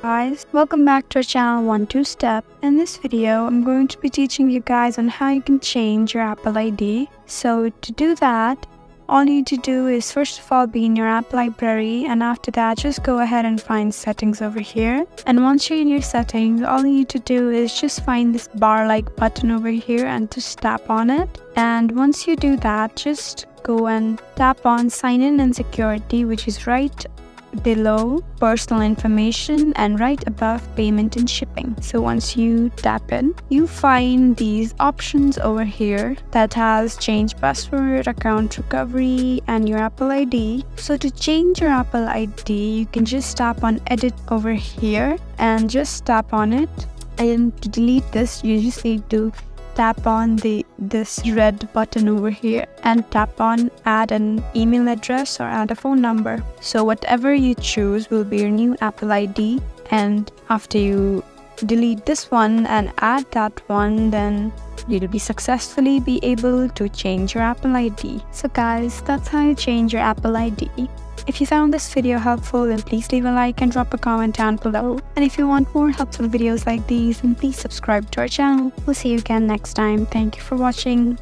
guys, welcome back to our channel 1-2-Step. In this video, I'm going to be teaching you guys on how you can change your Apple ID. So to do that, all you need to do is first of all be in your app library, and after that just go ahead and find settings over here. And once you're in your settings, all you need to do is just find this bar like button over here and just tap on it. And once you do that, just go and tap on sign in and security, which is right below personal information and right above payment and shipping. So once you tap in, you find these options over here that has change password, account recovery, and your Apple ID. So to change your Apple ID, you can just tap on edit over here and just tap on it. And to delete this, you just need to tap on this red button over here and tap on add an email address or add a phone number. So whatever you choose will be your new Apple ID, and after you delete this one and add that one, then you'll be successfully be able to change your Apple ID. So guys, that's how you change your Apple ID. If you found this video helpful, then please leave a like and drop a comment down below. And if you want more helpful videos like these, then please subscribe to our channel. We'll see you again next time. Thank you for watching.